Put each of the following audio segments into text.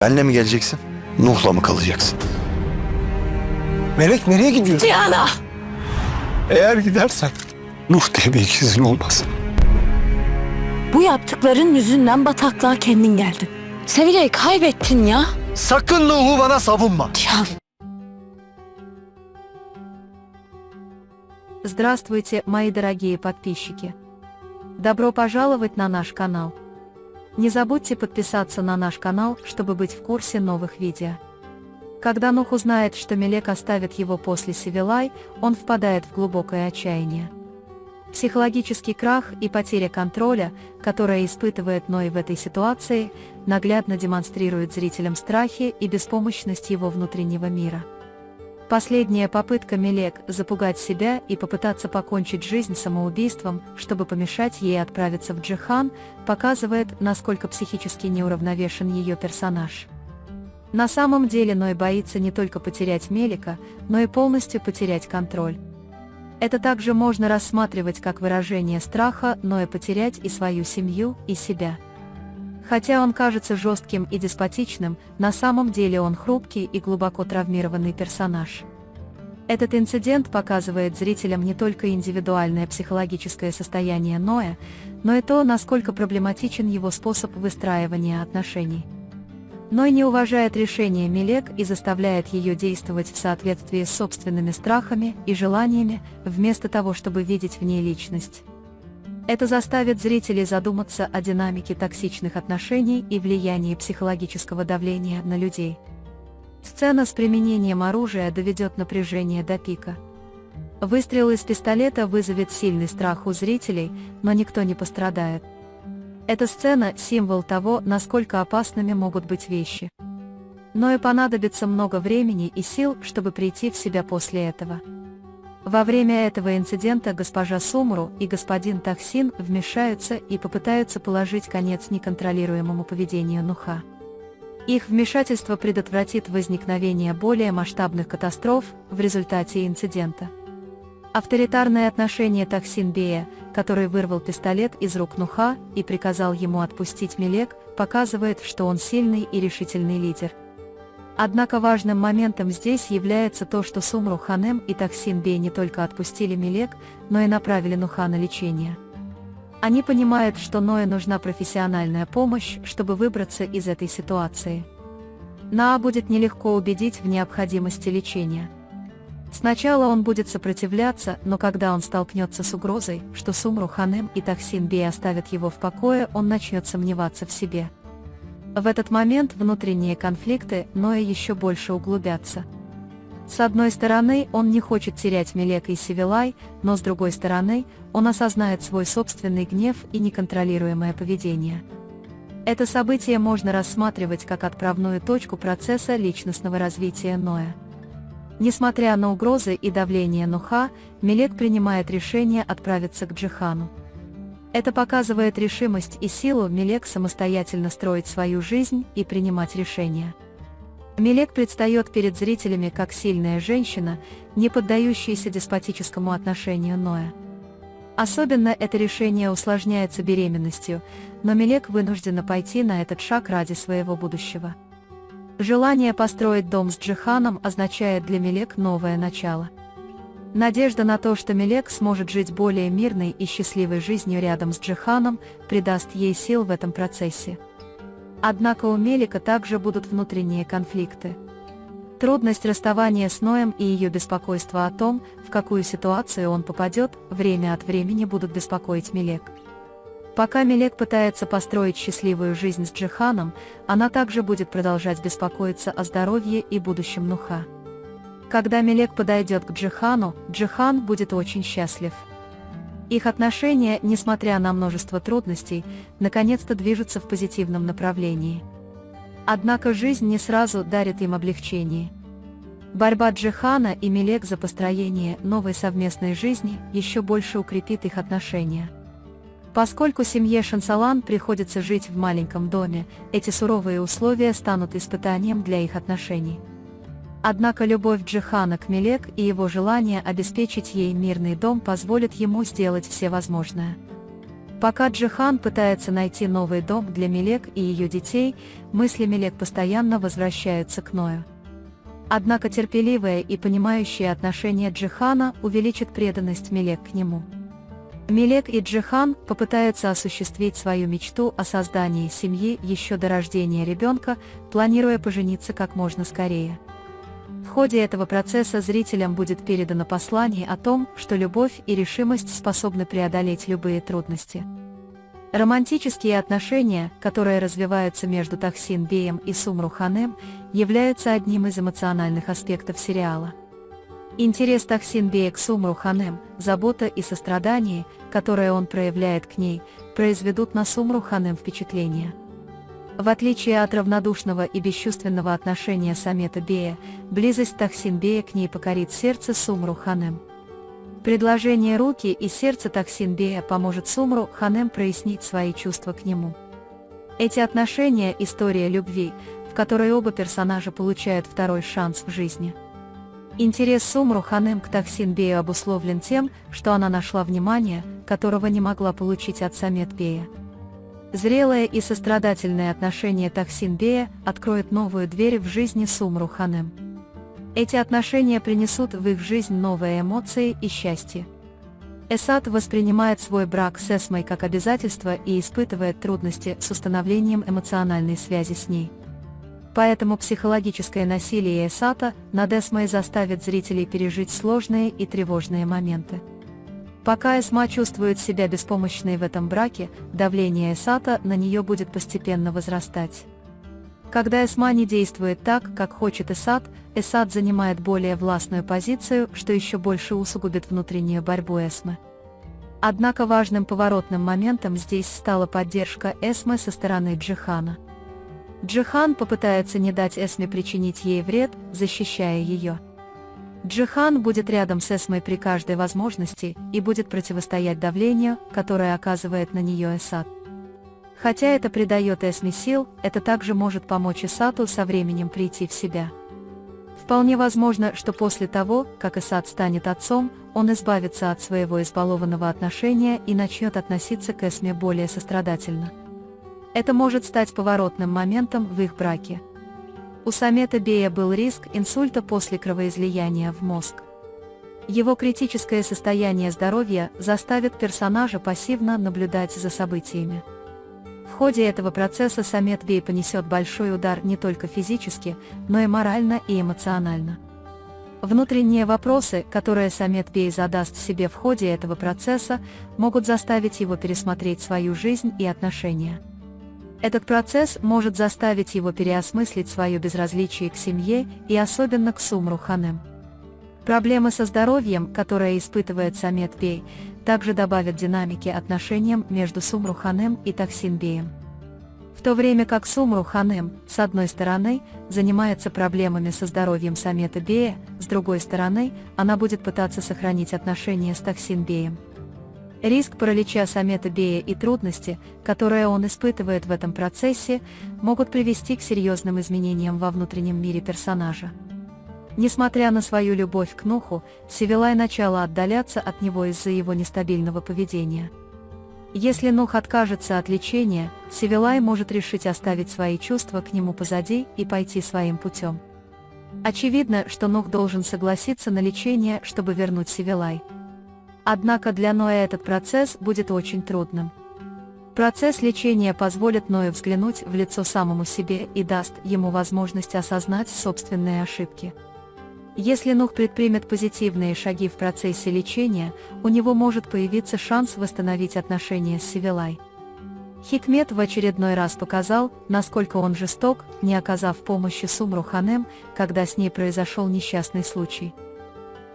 Benle mi geleceksin? Nuh'la mı kalacaksın? Melek nereye gidiyorsun? Cihan'a! Eğer gidersen Nuh diye bir ikizin olmaz. Bu yaptıkların yüzünden bataklığa kendin geldin. Sevilay'ı kaybettin ya. Sakın Nuh'u bana savunma. Cihan. Здравствуйте, мои дорогие подписчики! Добро пожаловать на наш канал! Не забудьте подписаться на наш канал, чтобы быть в курсе новых видео. Когда Нух узнает, что Мелек оставит его после Севилай, он впадает в глубокое отчаяние. Психологический крах и потеря контроля, которая испытывает Ной в этой ситуации, наглядно демонстрирует зрителям страхи и беспомощность его внутреннего мира. Последняя попытка Мелек запугать себя и попытаться покончить жизнь самоубийством, чтобы помешать ей отправиться в Джихан, показывает, насколько психически неуравновешен ее персонаж. На самом деле Ной боится не только потерять Мелека, но и полностью потерять контроль. Это также можно рассматривать как выражение страха Ноя потерять и свою семью, и себя. Хотя он кажется жестким и деспотичным, на самом деле он хрупкий и глубоко травмированный персонаж. Этот инцидент показывает зрителям не только индивидуальное психологическое состояние Ноя, но и то, насколько проблематичен его способ выстраивания отношений. Ной не уважает решение Мелек и заставляет ее действовать в соответствии с собственными страхами и желаниями, вместо того, чтобы видеть в ней личность. Это заставит зрителей задуматься о динамике токсичных отношений и влиянии психологического давления на людей. Сцена с применением оружия доведет напряжение до пика. Выстрел из пистолета вызовет сильный страх у зрителей, но никто не пострадает. Эта сцена – символ того, насколько опасными могут быть вещи. Но и понадобится много времени и сил, чтобы прийти в себя после этого. Во время этого инцидента госпожа Сумру и господин Тахсин вмешаются и попытаются положить конец неконтролируемому поведению Нуха. Их вмешательство предотвратит возникновение более масштабных катастроф в результате инцидента. Авторитарное отношение Тахсин-бея, который вырвал пистолет из рук Нуха и приказал ему отпустить Мелек, показывает, что он сильный и решительный лидер. Однако важным моментом здесь является то, что Сумру Ханем и Тахсин-бей не только отпустили Мелек, но и направили Нуха на лечение. Они понимают, что Ною нужна профессиональная помощь, чтобы выбраться из этой ситуации. Наа будет нелегко убедить в необходимости лечения. Сначала он будет сопротивляться, но когда он столкнется с угрозой, что Сумру Ханем и Тахсин-бей оставят его в покое, он начнет сомневаться в себе. В этот момент внутренние конфликты Ноя еще больше углубятся. С одной стороны, он не хочет терять Мелека и Севилай, но с другой стороны, он осознает свой собственный гнев и неконтролируемое поведение. Это событие можно рассматривать как отправную точку процесса личностного развития Ноя. Несмотря на угрозы и давление Нуха, Мелек принимает решение отправиться к Джихану. Это показывает решимость и силу Мелек самостоятельно строить свою жизнь и принимать решения. Мелек предстает перед зрителями как сильная женщина, не поддающаяся деспотическому отношению Ноя. Особенно это решение усложняется беременностью, но Мелек вынуждена пойти на этот шаг ради своего будущего. Желание построить дом с Джиханом означает для Мелек новое начало. Надежда на то, что Мелек сможет жить более мирной и счастливой жизнью рядом с Джиханом, придаст ей сил в этом процессе. Однако у Мелека также будут внутренние конфликты. Трудность расставания с Ноем и ее беспокойство о том, в какую ситуацию он попадет, время от времени будут беспокоить Мелек. Пока Мелек пытается построить счастливую жизнь с Джиханом, она также будет продолжать беспокоиться о здоровье и будущем Нуха. Когда Мелек подойдет к Джихану, Джихан будет очень счастлив. Их отношения, несмотря на множество трудностей, наконец-то движутся в позитивном направлении. Однако жизнь не сразу дарит им облегчение. Борьба Джихана и Мелек за построение новой совместной жизни еще больше укрепит их отношения. Поскольку семье Шансалан приходится жить в маленьком доме, эти суровые условия станут испытанием для их отношений. Однако любовь Джихана к Мелек и его желание обеспечить ей мирный дом позволит ему сделать все возможное. Пока Джихан пытается найти новый дом для Мелек и ее детей, мысли Мелек постоянно возвращаются к Ною. Однако терпеливое и понимающее отношение Джихана увеличит преданность Мелек к нему. Мелек и Джихан попытаются осуществить свою мечту о создании семьи еще до рождения ребенка, планируя пожениться как можно скорее. В ходе этого процесса зрителям будет передано послание о том, что любовь и решимость способны преодолеть любые трудности. Романтические отношения, которые развиваются между Тахсин Беем и Сумру Ханем, являются одним из эмоциональных аспектов сериала. Интерес Тахсин Бея к Сумру Ханем, забота и сострадание, которые он проявляет к ней, произведут на Сумру Ханем впечатление. В отличие от равнодушного и бесчувственного отношения Самета Бея, близость Тахсин Бея к ней покорит сердце Сумру Ханем. Предложение руки и сердца Тахсин Бея поможет Сумру Ханем прояснить свои чувства к нему. Эти отношения – история любви, в которой оба персонажа получают второй шанс в жизни. Интерес Сумру Ханем к Тахсин Бею обусловлен тем, что она нашла внимание, которого не могла получить от Самет Бея. Зрелое и сострадательное отношение Тахсин Бея откроет новую дверь в жизни Сумру Ханем. Эти отношения принесут в их жизнь новые эмоции и счастье. Эсад воспринимает свой брак с Эсмой как обязательство и испытывает трудности с установлением эмоциональной связи с ней. Поэтому психологическое насилие Эсата над Эсмой заставит зрителей пережить сложные и тревожные моменты. Пока Эсма чувствует себя беспомощной в этом браке, давление Эсата на нее будет постепенно возрастать. Когда Эсма не действует так, как хочет Эсад, Эсад занимает более властную позицию, что еще больше усугубит внутреннюю борьбу Эсмы. Однако важным поворотным моментом здесь стала поддержка Эсмы со стороны Джихана. Джихан попытается не дать Эсме причинить ей вред, защищая ее. Джихан будет рядом с Эсмой при каждой возможности и будет противостоять давлению, которое оказывает на нее Эсад. Хотя это придает Эсме сил, это также может помочь Эсату со временем прийти в себя. Вполне возможно, что после того, как Эсад станет отцом, он избавится от своего избалованного отношения и начнет относиться к Эсме более сострадательно. Это может стать поворотным моментом в их браке. У Самета Бея был риск инсульта после кровоизлияния в мозг. Его критическое состояние здоровья заставит персонажа пассивно наблюдать за событиями. В ходе этого процесса Самет Бей понесет большой удар не только физически, но и морально и эмоционально. Внутренние вопросы, которые Самет Бей задаст себе в ходе этого процесса, могут заставить его пересмотреть свою жизнь и отношения. Этот процесс может заставить его переосмыслить свое безразличие к семье и особенно к Сумру Ханем. Проблемы со здоровьем, которые испытывает Самет Бей, также добавят динамики отношениям между Сумру Ханем и Тахсин Беем. В то время как Сумру Ханем, с одной стороны, занимается проблемами со здоровьем Самета Бея, с другой стороны, она будет пытаться сохранить отношения с Тахсин Беем. Риск паралича Самета Бея и трудности, которые он испытывает в этом процессе, могут привести к серьезным изменениям во внутреннем мире персонажа. Несмотря на свою любовь к Нуху, Севилай начала отдаляться от него из-за его нестабильного поведения. Если Нух откажется от лечения, Севилай может решить оставить свои чувства к нему позади и пойти своим путем. Очевидно, что Нух должен согласиться на лечение, чтобы вернуть Севилай. Однако для Ноя этот процесс будет очень трудным. Процесс лечения позволит Ною взглянуть в лицо самому себе и даст ему возможность осознать собственные ошибки. Если Нух предпримет позитивные шаги в процессе лечения, у него может появиться шанс восстановить отношения с Севилай. Хикмет в очередной раз показал, насколько он жесток, не оказав помощи Сумру Ханем, когда с ней произошел несчастный случай.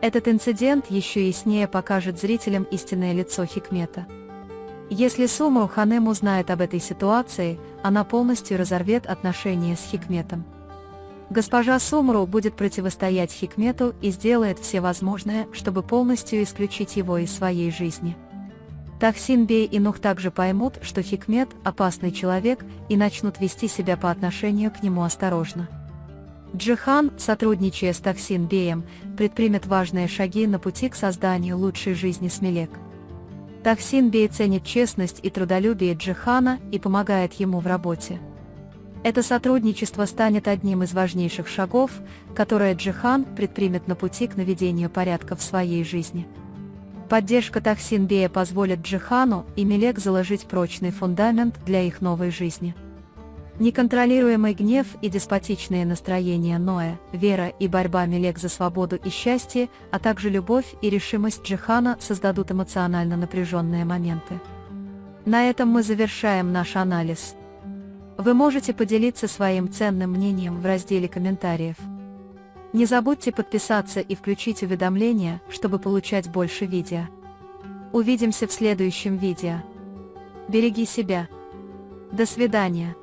Этот инцидент еще яснее покажет зрителям истинное лицо Хикмета. Если Сумру Ханем узнает об этой ситуации, она полностью разорвет отношения с Хикметом. Госпожа Сумру будет противостоять Хикмету и сделает все возможное, чтобы полностью исключить его из своей жизни. Тахсин Бей и Нух также поймут, что Хикмет – опасный человек, и начнут вести себя по отношению к нему осторожно. Джихан, сотрудничая с Тахсин Беем, предпримет важные шаги на пути к созданию лучшей жизни с Мелек. Тахсин Бей ценит честность и трудолюбие Джихана и помогает ему в работе. Это сотрудничество станет одним из важнейших шагов, которые Джихан предпримет на пути к наведению порядка в своей жизни. Поддержка Тахсин Бея позволит Джихану и Мелек заложить прочный фундамент для их новой жизни. Неконтролируемый гнев и деспотичные настроения Ноэ, вера и борьба Мелек за свободу и счастье, а также любовь и решимость Джихана создадут эмоционально напряженные моменты. На этом мы завершаем наш анализ. Вы можете поделиться своим ценным мнением в разделе комментариев. Не забудьте подписаться и включить уведомления, чтобы получать больше видео. Увидимся в следующем видео. Береги себя. До свидания.